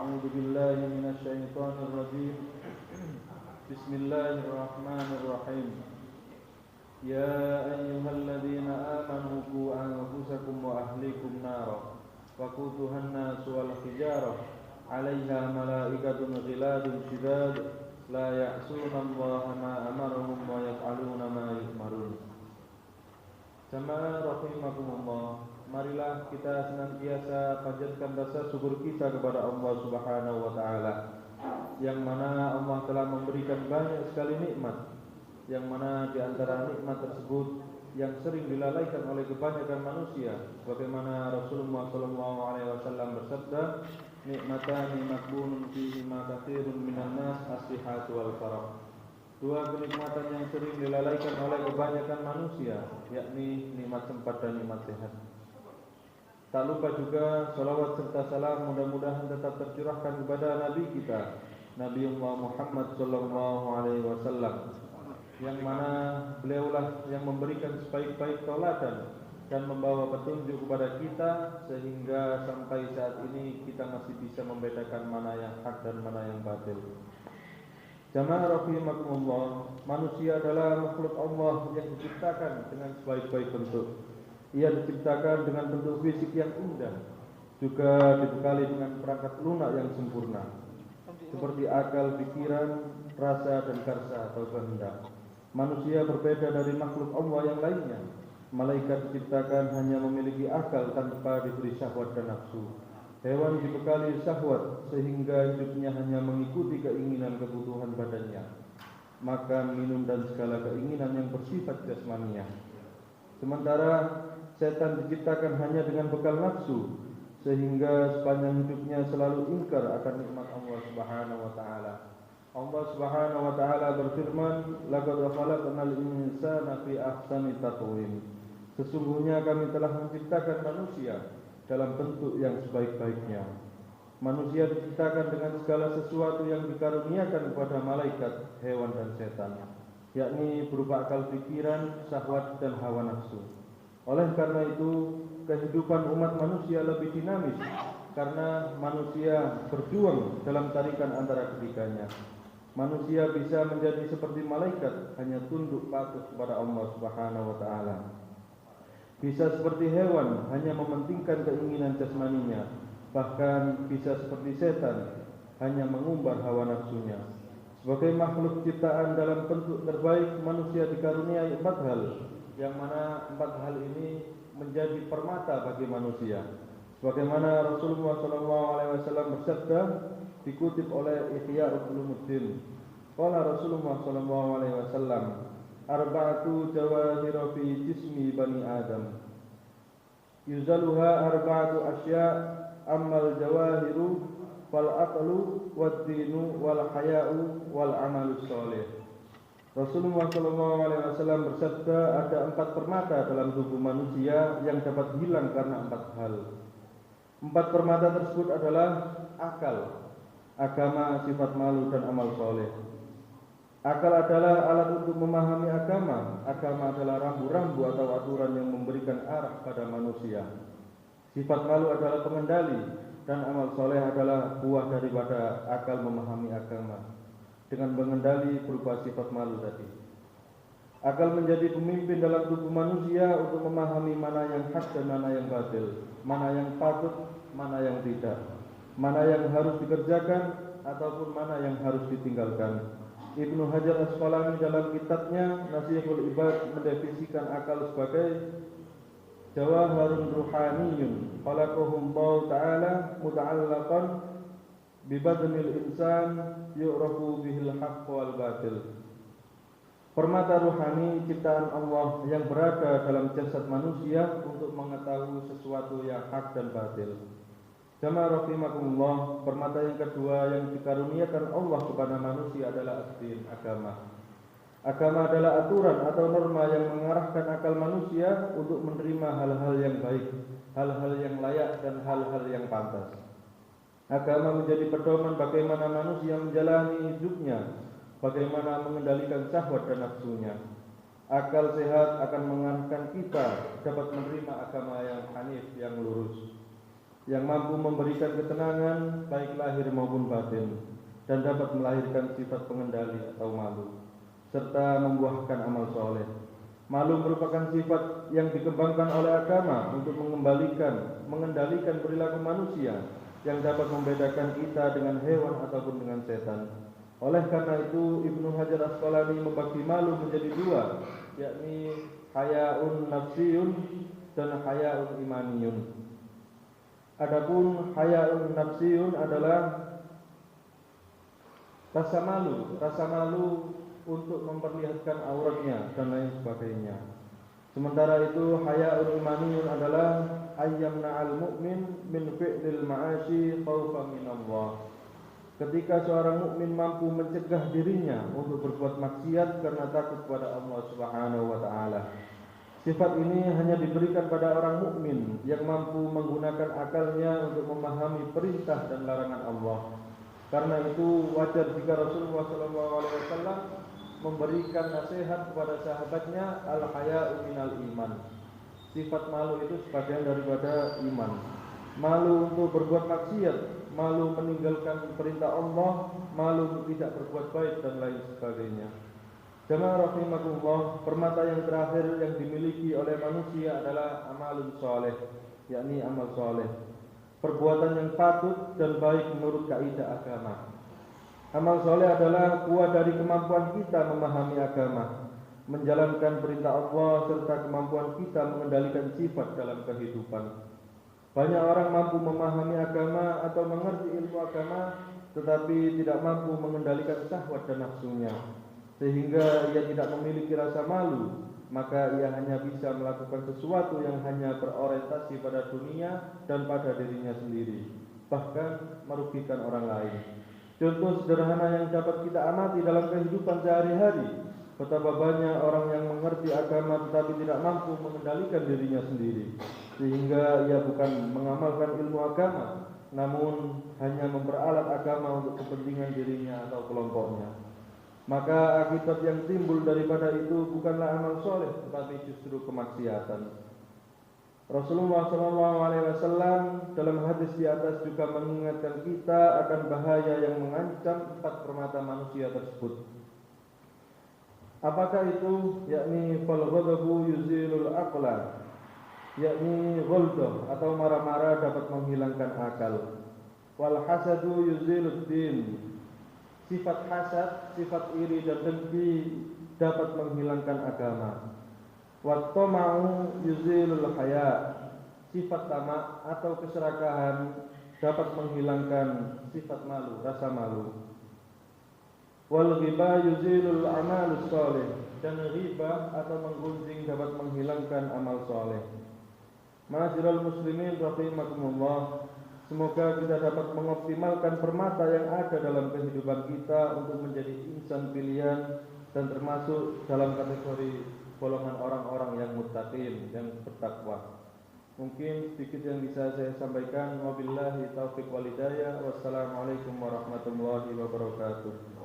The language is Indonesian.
أعوذ بالله من الشيطان الرجيم. بسم الله الرحمن الرحيم. يا أيها الذين آمنوا قوا أنفسكم وأهليكم نارا وقودها الناس والحجارة عليها ملائكة غلاظ شداد لا يعصون الله ما أمرهم ويفعلون ما يؤمرون. Jamaah rahimakumullah, marilah kita senantiasa panjatkan rasa syukur kita kepada Allah Subhanahu wa taala, yang mana Allah telah memberikan banyak sekali nikmat, yang mana di antara nikmat tersebut yang sering dilalaikan oleh kebanyakan manusia, sebagaimana Rasulullah sallallahu alaihi wasallam bersabda, nikmatani maqbunun fihi ma katsirun minan nas as-sihhatu wal farah. Dua kenikmatan yang sering dilalaikan oleh kebanyakan manusia, yakni nikmat sempat dan nikmat sehat. Tak lupa juga salawat serta salam mudah-mudahan tetap tercurahkan kepada Nabi kita, Nabiullah Muhammad sallallahu alaihi wasallam, yang mana beliaulah yang memberikan sebaik-baik tauladan dan membawa petunjuk kepada kita, sehingga sampai saat ini kita masih bisa membedakan mana yang hak dan mana yang batil. Jamaah rahimakumullah, manusia adalah makhluk Allah yang diciptakan dengan sebaik-baik bentuk. Ia diciptakan dengan bentuk fisik yang indah, juga dibekali dengan perangkat lunak yang sempurna, seperti akal, pikiran, rasa, dan karsa atau kehendak. Manusia berbeda dari makhluk Allah yang lainnya. Malaikat diciptakan hanya memiliki akal tanpa diberi syahwat dan nafsu. Hewan dibekali syahwat sehingga hidupnya hanya mengikuti keinginan kebutuhan badannya, makan, minum, dan segala keinginan yang bersifat jasmania. Sementara setan diciptakan hanya dengan bekal nafsu, sehingga sepanjang hidupnya selalu ingkar akan nikmat Allah Subhanahu wa taala. Allah Subhanahu wa taala berfirman, "Laqad khalaqnal insana fi ahsani taqwim." Sesungguhnya kami telah menciptakan manusia dalam bentuk yang sebaik-baiknya. Manusia diciptakan dengan segala sesuatu yang dikaruniakan kepada malaikat, hewan, dan setan, yakni berupa akal pikiran, syahwat, dan hawa nafsu. Oleh karena itu, kehidupan umat manusia lebih dinamis karena manusia berjuang dalam tarikan antara ketiganya. Manusia bisa menjadi seperti malaikat, hanya tunduk patuh kepada Allah Subhanahu wa taala. Bisa seperti hewan, hanya mementingkan keinginan jasmaninya. Bahkan bisa seperti setan, hanya mengumbar hawa nafsunya. Sebagai makhluk ciptaan dalam bentuk terbaik, manusia dikaruniai 4 hal, yang mana 4 hal ini menjadi permata bagi manusia. Sebagaimana Rasulullah SAW bersabda, dikutip oleh Ihya Ulumuddin. Qala Rasulullah SAW, arba'atu jawahira fi jismi bani Adam, yuzaluha arba'atu asya' ammal jawahiru fal aqlu wad dinu wal haya'u wal amalus sholih. Rasulullah SAW bersabda, ada 4 permata dalam tubuh manusia yang dapat hilang karena 4 hal. 4 permata tersebut adalah akal, agama, sifat malu, dan amal soleh. Akal adalah alat untuk memahami agama. Agama adalah rambu-rambu atau aturan yang memberikan arah pada manusia. Sifat malu adalah pengendali, dan amal soleh adalah buah daripada akal memahami agama dengan mengendali berupa sifat malu tadi. Akal menjadi pemimpin dalam tubuh manusia untuk memahami mana yang hak dan mana yang batil, mana yang patut, mana yang tidak, mana yang harus dikerjakan ataupun mana yang harus ditinggalkan. Ibnu Hajar Asqalani dalam kitabnya Nasihul Ibad mendefinisikan akal sebagai jawharun ruhaniyun khalaqahum Allah Ta'ala muta'allaqan bi badnil insan yu'rafu bihil haqq wal batil. Permata ruhani ciptaan Allah yang berada dalam jasad manusia untuk mengetahui sesuatu yang hak dan batil. Jamaah rahimakumullah, permata yang kedua yang dikaruniakan Allah kepada manusia adalah ad-din, agama. Agama adalah aturan atau norma yang mengarahkan akal manusia untuk menerima hal-hal yang baik, hal-hal yang layak, dan hal-hal yang pantas. Agama menjadi pedoman bagaimana manusia menjalani hidupnya, bagaimana mengendalikan syahwat dan nafsunya. Akal sehat akan mengarahkan kita dapat menerima agama yang hanif, yang lurus. yang mampu memberikan ketenangan baik lahir maupun batin, dan dapat melahirkan sifat pengendali atau malu, serta membuahkan amal soleh. Malu merupakan sifat yang dikembangkan oleh agama untuk mengendalikan perilaku manusia yang dapat membedakan kita dengan hewan ataupun dengan setan. Oleh karena itu Ibnu Hajar Asqalani membagi malu menjadi dua, yakni hayaun nafsiyun dan hayaun imaniyun. Adapun hayaun nafsiyun adalah rasa malu untuk memperlihatkan auratnya dan lain sebagainya. Sementara itu hayaun imaniyun adalah ayyamna'al mu'min min fi'lil ma'asi khaufan minallah. Ketika seorang mukmin mampu mencegah dirinya untuk berbuat maksiat karena takut kepada Allah Subhanahu wa taala. Sifat ini hanya diberikan pada orang mukmin yang mampu menggunakan akalnya untuk memahami perintah dan larangan Allah. Karena itu wajar jika Rasulullah SAW memberikan nasihat kepada sahabatnya, al-haya'u minal iman. Sifat malu itu sebagian daripada iman. Malu untuk berbuat maksiat, malu meninggalkan perintah Allah, malu tidak berbuat baik dan lain sebagainya. Jamaah rahimakumullah, permata yang terakhir yang dimiliki oleh manusia adalah amalun soleh, yakni amal soleh, perbuatan yang patut dan baik menurut kaidah agama. Amal soleh adalah buah dari kemampuan kita memahami agama, menjalankan perintah Allah serta kemampuan kita mengendalikan sifat dalam kehidupan. Banyak orang mampu memahami agama atau mengerti ilmu agama, tetapi tidak mampu mengendalikan syahwat dan nafsunya, sehingga ia tidak memiliki rasa malu. Maka ia hanya bisa melakukan sesuatu yang hanya berorientasi pada dunia dan pada dirinya sendiri, bahkan merugikan orang lain. Contoh sederhana yang dapat kita amati dalam kehidupan sehari-hari, betapa banyak orang yang mengerti agama tetapi tidak mampu mengendalikan dirinya sendiri, sehingga ia bukan mengamalkan ilmu agama, namun hanya memperalat agama untuk kepentingan dirinya atau kelompoknya. Maka akibat yang timbul daripada itu bukanlah amal soleh, tetapi justru kemaksiatan. Rasulullah SAW dalam hadis di atas juga mengingatkan kita akan bahaya yang mengancam 4 permata manusia tersebut. Apakah itu? Yakni fal ghadabu yuzilul aqla, yakni ghadab atau marah-marah dapat menghilangkan akal. Wal hasadu yuzilud din, sifat hasad, sifat iri dan dengki dapat menghilangkan agama. Wat tama'u yuzilul haya, sifat tamak atau keserakahan dapat menghilangkan sifat malu, rasa malu. Wal ghibah yuzilul amalus soleh, dan ghibah atau menggunjing dapat menghilangkan amal soleh. Ma'asyiral muslimin rahimakumullah, semoga kita dapat mengoptimalkan permata yang ada dalam kehidupan kita untuk menjadi insan pilihan dan termasuk dalam kategori golongan orang-orang yang muttaqin, yang bertakwa. Mungkin sedikit yang bisa saya sampaikan. Wabillahi taufiq wal hidayah. Wassalamualaikum warahmatullahi wabarakatuh.